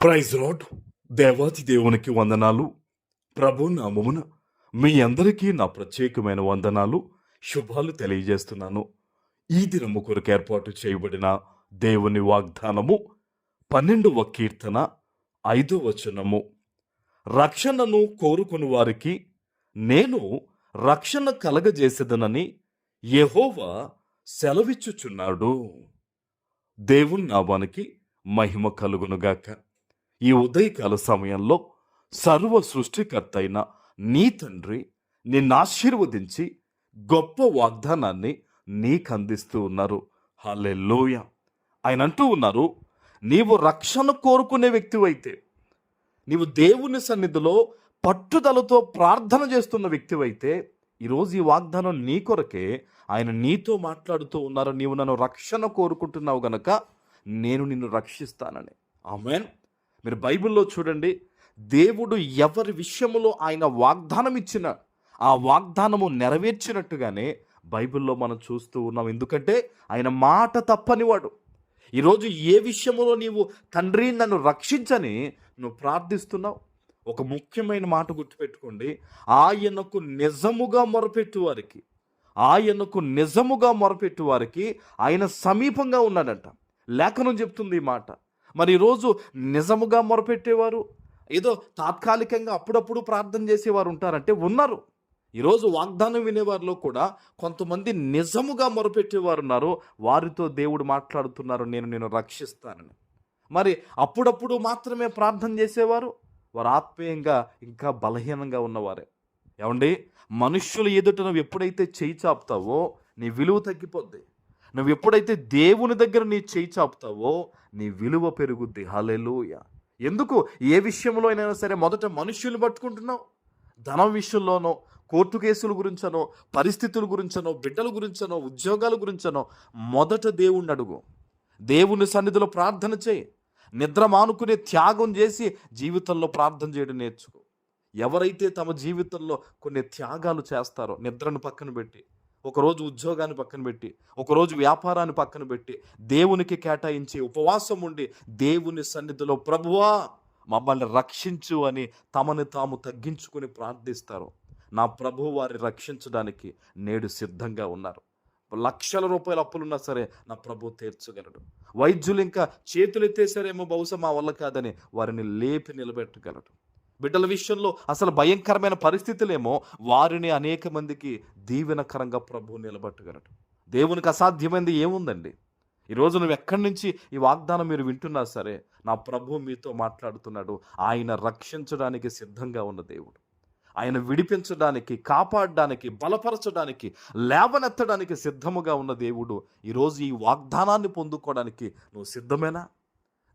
Praise lord. దేవాతి దేవునికి వందనాలు. ప్రభు నామమున మీ అందరికీ నా ప్రత్యేకమైన వందనాలు, శుభాలు తెలియజేస్తున్నాను. ఈ దినము కొరకు ఏర్పాటు చేయబడిన దేవుని వాగ్దానము 12వ కీర్తన 5వ వచనము. రక్షణను కోరుకుని వారికి నేను రక్షణ కలగజేసేదనని యెహోవా సెలవిచ్చుచున్నాడు. దేవుని నామానికి మహిమ కలుగునుగాక. ఈ ఉదయకాల సమయంలో సర్వ సృష్టికర్త అయిన నీ తండ్రి నిన్ను ఆశీర్వదించి గొప్ప వాగ్దానాన్ని నీకు అందిస్తూ ఉన్నారు. హల్లెలూయా. ఆయన అంటూ ఉన్నారు, నీవు రక్షణ కోరుకునే వ్యక్తివైతే, నీవు దేవుని సన్నిధిలో పట్టుదలతో ప్రార్థన చేస్తున్న వ్యక్తివైతే, ఈరోజు ఈ వాగ్దానం నీ కొరకే. ఆయన నీతో మాట్లాడుతూ ఉన్నారు. నీవు నన్ను రక్షణ కోరుకుంటున్నావు గనక నేను నిన్ను రక్షిస్తానని. ఆమేన్. మీరు బైబిల్లో చూడండి, దేవుడు ఎవరి విషయంలో ఆయన వాగ్దానం ఇచ్చిన ఆ వాగ్దానము నెరవేర్చినట్టుగానే బైబిల్లో మనం చూస్తూ ఉన్నాం. ఎందుకంటే ఆయన మాట తప్పనివాడు. ఈరోజు ఏ విషయంలో నీవు తండ్రి నన్ను రక్షించని నువ్వు ప్రార్థిస్తున్నావు, ఒక ముఖ్యమైన మాట గుర్తుపెట్టుకోండి. ఆయనకు నిజముగా మొరపెట్టు వారికి ఆయన సమీపంగా ఉన్నాడంట. లేఖనం చెప్తుంది ఈ మాట. మరి ఈరోజు నిజముగా మొరపెట్టేవారు, ఏదో తాత్కాలికంగా అప్పుడప్పుడు ప్రార్థన చేసేవారు ఉంటారంటే ఉన్నారు. ఈరోజు వాగ్దానం వినేవారిలో కూడా కొంతమంది నిజముగా మొరపెట్టేవారు ఉన్నారు. వారితో దేవుడు మాట్లాడుతున్నారు, నేను నిన్ను రక్షిస్తానని. మరి అప్పుడప్పుడు మాత్రమే ప్రార్థన చేసేవారు, వారు ఆత్మీయంగా ఇంకా బలహీనంగా ఉన్నవారే. ఏమండి, మనుష్యుల ఎదుట నువ్వు ఎప్పుడైతే చేయి చాపుతావో నీ విలువ తగ్గిపోద్ది. నువ్వు ఎప్పుడైతే దేవుని దగ్గర నీ చేయి చాపుతావో నీ విలువ పెరుగుద్ది. హల్లెలూయా. ఎందుకు ఏ విషయంలో అయినా సరే మొదట మనుష్యులు పట్టుకుంటున్నావు? ధనం విషయంలోనో, కోర్టు కేసుల గురించనో, పరిస్థితుల గురించనో, బిడ్డల గురించనో, ఉద్యోగాల గురించనో మొదట దేవుణ్ణి అడుగు. దేవుని సన్నిధిలో ప్రార్థన చేయి. నిద్ర మానుకునే త్యాగం చేసి జీవితంలో ప్రార్థన చేయడం నేర్చుకో. ఎవరైతే తమ జీవితంలో కొన్ని త్యాగాలు చేస్తారో, నిద్రను పక్కన పెట్టి, ఒకరోజు ఉద్యోగాన్ని పక్కన పెట్టి, ఒకరోజు వ్యాపారాన్ని పక్కన పెట్టి, దేవునికి కేటాయించి ఉపవాసం ఉండి దేవుని సన్నిధిలో ప్రభువా మమ్మల్ని రక్షించు అని తమను తాము తగ్గించుకొని ప్రార్థిస్తారు, నా ప్రభు వారిని రక్షించడానికి నేడు సిద్ధంగా ఉన్నారు. లక్షల రూపాయల అప్పులున్నా సరే నా ప్రభు తీర్చగలడు. వైద్యులు ఇంకా చేతులు ఎత్తేసారేమో, బహుశా మా వల్ల కాదని వారిని లేపి నిలబెట్టగలడు. బిడ్డల విషయంలో అసలు భయంకరమైన పరిస్థితులేమో వారిని అనేక మందికి దీవెనకరంగా ప్రభువు నిలబెట్టగలడు. దేవునికి అసాధ్యమైనది ఏముందండి? ఈరోజు నువ్వు ఎక్కడి నుంచి ఈ వాగ్దానం మీరు వింటున్నా సరే, నా ప్రభువు మీతో మాట్లాడుతున్నాడు. ఆయన రక్షించడానికి సిద్ధంగా ఉన్న దేవుడు. ఆయన విడిపించడానికి, కాపాడడానికి, బలపరచడానికి, లేవనెత్తడానికి సిద్ధముగా ఉన్న దేవుడు. ఈరోజు ఈ వాగ్దానాన్ని పొందుకోవడానికి నువ్వు సిద్ధమేనా?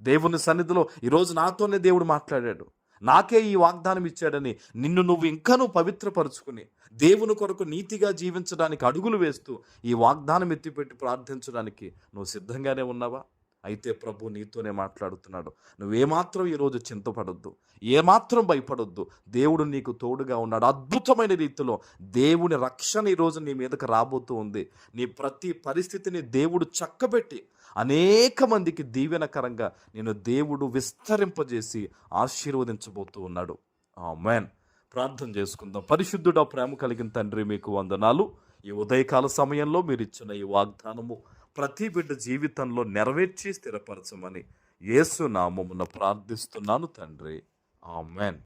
దేవుని సన్నిధిలో ఈరోజు నాతోనే దేవుడు మాట్లాడాడు. నాకే ఈ వాగ్దానం ఇచ్చాడని నిన్ను నువ్వు ఇంకాను పవిత్రపరుచుకుని దేవుని కొరకు నీతిగా జీవించడానికి అడుగులు వేస్తూ ఈ వాగ్దానం ఎత్తిపెట్టి ప్రార్థించడానికి నువ్వు సిద్ధంగానే ఉన్నావా? అయితే ప్రభు నీతోనే మాట్లాడుతున్నాడు. నువ్వేమాత్రం ఈరోజు చింతపడొద్దు, ఏమాత్రం భయపడొద్దు. దేవుడు నీకు తోడుగా ఉన్నాడు. అద్భుతమైన రీతిలో దేవుని రక్షణ ఈరోజు నీ మీదకి రాబోతూ ఉంది. నీ ప్రతి పరిస్థితిని దేవుడు చక్కబెట్టి అనేక మందికి దీవెనకరంగా నేను దేవుడు విస్తరింపజేసి ఆశీర్వదించబోతూ ఉన్నాడు. ఆమేన్. ప్రార్థన చేసుకుందాం. పరిశుద్ధుడా, ప్రేమ కలిగిన తండ్రి, మీకు వందనాలు. ఈ ఉదయకాల సమయంలో మీరు ఇచ్చిన ఈ వాగ్దానము ప్రతి బిడ్డ జీవితంలో నెరవేర్చి స్థిరపరచమని యేసు నామమున ప్రార్థిస్తున్నాను తండ్రి. ఆమేన్.